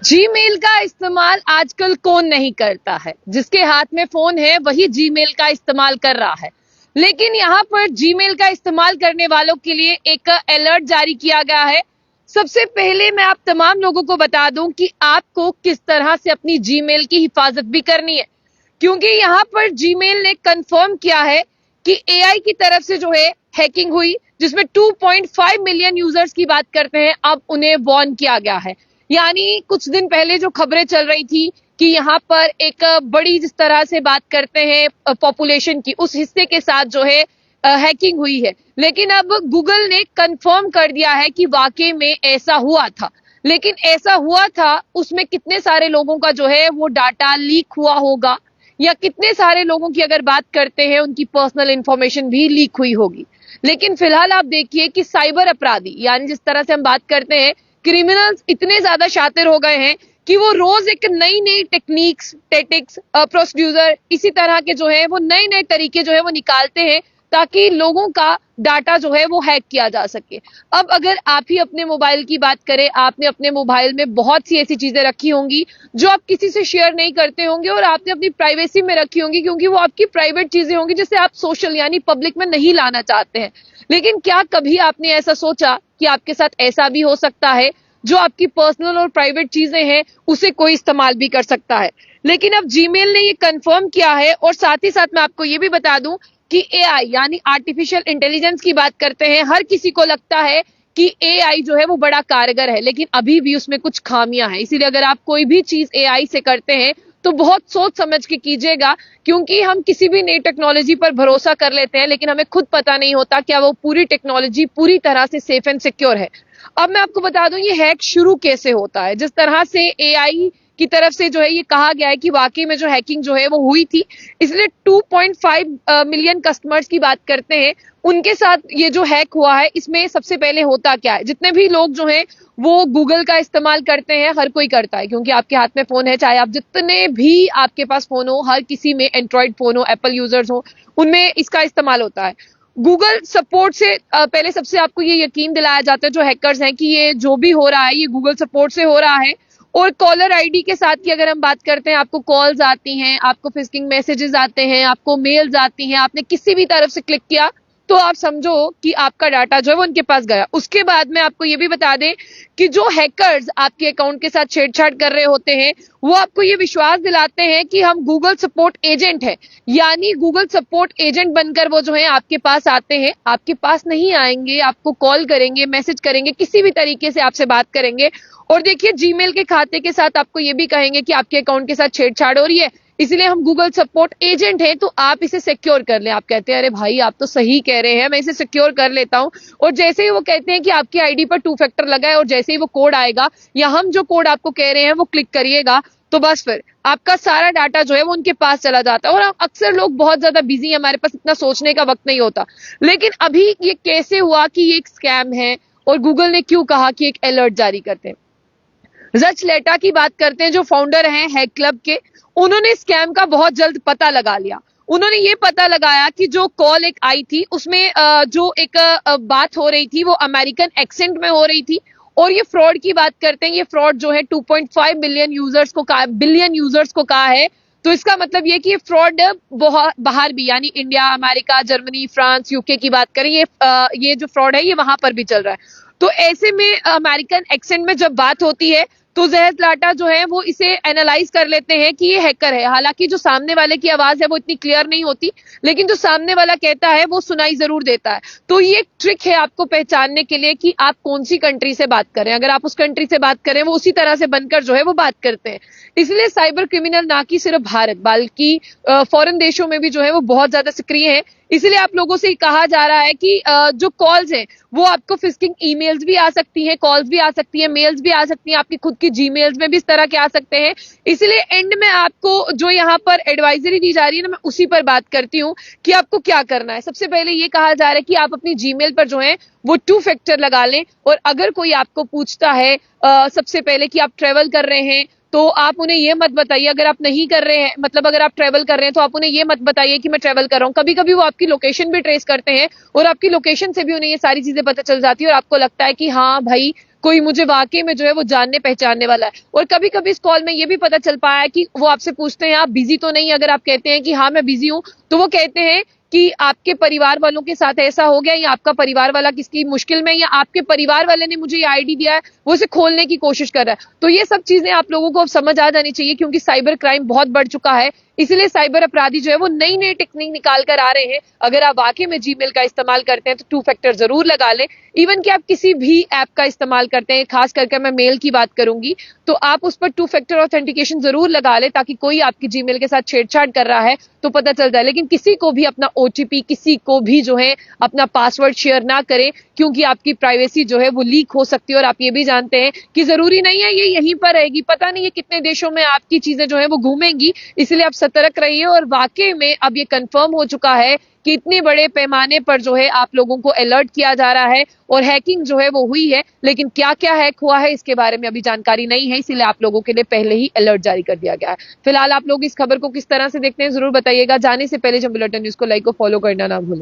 Gmail का इस्तेमाल आजकल कौन नहीं करता है। जिसके हाथ में फोन है वही जीमेल का इस्तेमाल कर रहा है। लेकिन यहाँ पर जीमेल का इस्तेमाल करने वालों के लिए एक अलर्ट जारी किया गया है। सबसे पहले मैं आप तमाम लोगों को बता दूं कि आपको किस तरह से अपनी जीमेल की हिफाजत भी करनी है, क्योंकि यहाँ पर जीमेल ने कंफर्म किया है कि एआई की तरफ से जो है हैकिंग हुई, जिसमें 2.5 मिलियन यूजर्स की बात करते हैं, अब उन्हें वार्न किया गया है। यानी कुछ दिन पहले जो खबरें चल रही थी कि यहाँ पर एक बड़ी, जिस तरह से बात करते हैं पॉपुलेशन की, उस हिस्से के साथ जो है हैकिंग हुई है, लेकिन अब गूगल ने कंफर्म कर दिया है कि वाकई में ऐसा हुआ था। लेकिन ऐसा हुआ था, उसमें कितने सारे लोगों का जो है वो डाटा लीक हुआ होगा, या कितने सारे लोगों की अगर बात करते हैं उनकी पर्सनल इंफॉर्मेशन भी लीक हुई होगी। लेकिन फिलहाल आप देखिए कि साइबर अपराधी, यानी जिस तरह से हम बात करते हैं, क्रिमिनल्स इतने ज्यादा शातिर हो गए हैं कि वो रोज एक नई नई टेक्निक्स, टेटिक्स, प्रोसीड्यूर, इसी तरह के जो है वो नए नए तरीके जो है वो निकालते हैं ताकि लोगों का डाटा जो है वो हैक किया जा सके। अब अगर आप ही अपने मोबाइल की बात करें, आपने अपने मोबाइल में बहुत सी ऐसी चीजें रखी होंगी जो आप किसी से शेयर नहीं करते होंगे, और आपने अपनी प्राइवेसी में रखी होंगी, क्योंकि वो आपकी प्राइवेट चीजें होंगी जिसे आप सोशल यानी पब्लिक में नहीं लाना चाहते हैं। लेकिन क्या कभी आपने ऐसा सोचा कि आपके साथ ऐसा भी हो सकता है, जो आपकी पर्सनल और प्राइवेट चीजें हैं उसे कोई इस्तेमाल भी कर सकता है। लेकिन अब जीमेल ने ये कंफर्म किया है, और साथ ही साथ मैं आपको ये भी बता दूं कि एआई यानी आर्टिफिशियल इंटेलिजेंस की बात करते हैं, हर किसी को लगता है कि एआई जो है वो बड़ा कारगर है, लेकिन अभी भी उसमें कुछ खामियां हैं। इसीलिए अगर आप कोई भी चीज एआई से करते हैं तो बहुत सोच समझ के कीजिएगा, क्योंकि हम किसी भी नई टेक्नोलॉजी पर भरोसा कर लेते हैं, लेकिन हमें खुद पता नहीं होता क्या वो पूरी टेक्नोलॉजी पूरी तरह से सेफ एंड सिक्योर है। अब मैं आपको बता दूं ये हैक शुरू कैसे होता है। जिस तरह से एआई की तरफ से जो है ये कहा गया है कि वाकई में जो हैकिंग जो है वो हुई थी, इसलिए 2.5 मिलियन कस्टमर्स की बात करते हैं, उनके साथ ये जो हैक हुआ है, इसमें सबसे पहले होता क्या है, जितने भी लोग जो हैं वो गूगल का इस्तेमाल करते हैं, हर कोई करता है, क्योंकि आपके हाथ में फोन है, चाहे आप जितने भी आपके पास फोन हो, हर किसी में एंड्रॉइड फोन हो, एप्पल यूजर्स हो, उनमें इसका इस्तेमाल होता है। गूगल सपोर्ट से पहले सबसे आपको ये यकीन दिलाया जाता है जो हैकर्स हैं कि ये जो भी हो रहा है ये गूगल सपोर्ट से हो रहा है। और कॉलर आईडी के साथ की अगर हम बात करते हैं, आपको कॉल्स आती हैं, आपको फिशिंग मैसेजेस आते हैं, आपको मेल्स आती हैं, आपने किसी भी तरफ से क्लिक किया तो आप समझो कि आपका डाटा जो है वो उनके पास गया। उसके बाद में आपको ये भी बता दें कि जो हैकर्स आपके अकाउंट के साथ छेड़छाड़ कर रहे होते हैं, वो आपको ये विश्वास दिलाते हैं कि हम गूगल सपोर्ट एजेंट है, यानी गूगल सपोर्ट एजेंट बनकर वो जो है आपके पास आते हैं। आपके पास नहीं आएंगे, आपको कॉल करेंगे, मैसेज करेंगे, किसी भी तरीके से आपसे बात करेंगे, और देखिए जीमेल के खाते के साथ आपको ये भी कहेंगे कि आपके अकाउंट के साथ छेड़छाड़ हो रही है, इसलिए हम गूगल सपोर्ट एजेंट हैं, तो आप इसे सिक्योर कर लें। आप कहते हैं अरे भाई आप तो सही कह रहे हैं, मैं इसे सिक्योर कर लेता हूं। और जैसे ही वो कहते हैं कि आपकी आईडी पर 2 फैक्टर लगा है, और जैसे ही वो कोड आएगा या हम जो कोड आपको कह रहे हैं वो क्लिक करिएगा, तो बस फिर आपका सारा डाटा जो है वो उनके पास चला जाता है। और अक्सर लोग बहुत ज्यादा बिजी हैं, हमारे पास इतना सोचने का वक्त नहीं होता। लेकिन अभी ये कैसे हुआ कि ये एक स्कैम है, और गूगल ने क्यों कहा कि एक अलर्ट जारी करते हैं। रचलेटा की बात करते हैं, जो फाउंडर हैं हैक क्लब के, उन्होंने स्कैम का बहुत जल्द पता लगा लिया। उन्होंने ये पता लगाया कि जो कॉल एक आई थी उसमें जो एक बात हो रही थी वो अमेरिकन एक्सेंट में हो रही थी, और ये फ्रॉड की बात करते हैं। ये फ्रॉड जो है 2.5 बिलियन यूजर्स को कहा है, तो इसका मतलब ये कि ये फ्रॉड बाहर भी, यानी India, America, Germany, France, UK की बात करें, ये जो फ्रॉड है ये वहां पर भी चल रहा है। तो ऐसे में अमेरिकन एक्सेंट में जब बात होती है तो जहरलाटा जो है वो इसे एनालाइज कर लेते हैं कि ये हैकर है। हालांकि जो सामने वाले की आवाज है वो इतनी क्लियर नहीं होती, लेकिन जो सामने वाला कहता है वो सुनाई जरूर देता है। तो ये एक ट्रिक है आपको पहचानने के लिए कि आप कौन सी कंट्री से बात करें। अगर आप उस कंट्री से बात करें, वो उसी तरह से बनकर जो है वो बात करते हैं। इसलिए साइबर क्रिमिनल ना कि सिर्फ भारत बल्कि फॉरेन देशों में भी जो है वो बहुत ज्यादा सक्रिय है। इसलिए आप लोगों से कहा जा रहा है कि जो कॉल्स हैं वो आपको फिशिंग ईमेल्स भी आ सकती हैं, कॉल्स भी आ सकती हैं, मेल्स भी आ सकती हैं, आपकी खुद की जीमेल्स में भी इस तरह के आ सकते हैं। इसलिए एंड में आपको जो यहाँ पर एडवाइजरी दी जा रही है ना, मैं उसी पर बात करती हूँ कि आपको क्या करना है। सबसे पहले ये कहा जा रहा है कि आप अपनी जीमेल पर जो है वो 2 फैक्टर लगा लें, और अगर कोई आपको पूछता है सबसे पहले कि आप ट्रेवल कर रहे हैं, तो आप उन्हें ये मत बताइए, अगर आप नहीं कर रहे हैं, मतलब अगर आप ट्रेवल कर रहे हैं तो आप उन्हें ये मत बताइए कि मैं ट्रेवल कर रहा हूँ। कभी कभी वो आपकी लोकेशन भी ट्रेस करते हैं, और आपकी लोकेशन से भी उन्हें ये सारी चीजें पता चल जाती है, और आपको लगता है कि हाँ भाई कोई मुझे वाकई में जो है वो जानने पहचानने वाला है। और कभी कभी इस कॉल में ये भी पता चल पाया है कि वो आपसे पूछते हैं आप बिजी तो नहीं, अगर आप कहते हैं कि हाँ मैं बिजी हूं, तो वो कहते हैं कि आपके परिवार वालों के साथ ऐसा हो गया, या आपका परिवार वाला किसकी मुश्किल में, या आपके परिवार वाले ने मुझे ये आईडी दिया है, वो इसे खोलने की कोशिश कर रहा है। तो ये सब चीजें आप लोगों को अब समझ आ जानी चाहिए, क्योंकि साइबर क्राइम बहुत बढ़ चुका है। इसलिए साइबर अपराधी जो है वो नई नई टेक्निक निकाल कर आ रहे हैं। अगर आप वाकई में जीमेल का इस्तेमाल करते हैं तो 2 फैक्टर जरूर लगा लें। इवन कि आप किसी भी ऐप का इस्तेमाल करते हैं, खास करके मैं मेल की बात करूंगी, तो आप उस पर 2 फैक्टर ऑथेंटिकेशन जरूर लगा लें, ताकि कोई आपकी जीमेल के साथ छेड़छाड़ कर रहा है तो पता चल जाए। लेकिन किसी को भी अपना ओटीपी, किसी को भी जो है अपना पासवर्ड शेयर ना करें, क्योंकि आपकी प्राइवेसी जो है वो लीक हो सकती है। और आप ये भी जानते हैं कि जरूरी नहीं है ये यहीं पर रहेगी, पता नहीं है कितने देशों में आपकी चीजें जो है वो घूमेंगी। इसलिए आप सतर्क रहिए। और वाकई में अब ये कंफर्म हो चुका है कि इतने बड़े पैमाने पर जो है आप लोगों को अलर्ट किया जा रहा है और हैकिंग जो है वो हुई है। लेकिन क्या क्या हैक हुआ है इसके बारे में अभी जानकारी नहीं है, इसीलिए आप लोगों के लिए पहले ही अलर्ट जारी कर दिया गया है। फिलहाल आप लोग इस खबर को किस तरह से देखते हैं जरूर बताइएगा। जाने से पहले जब बुलेटिन न्यूज को लाइक और फॉलो करना ना भूलें।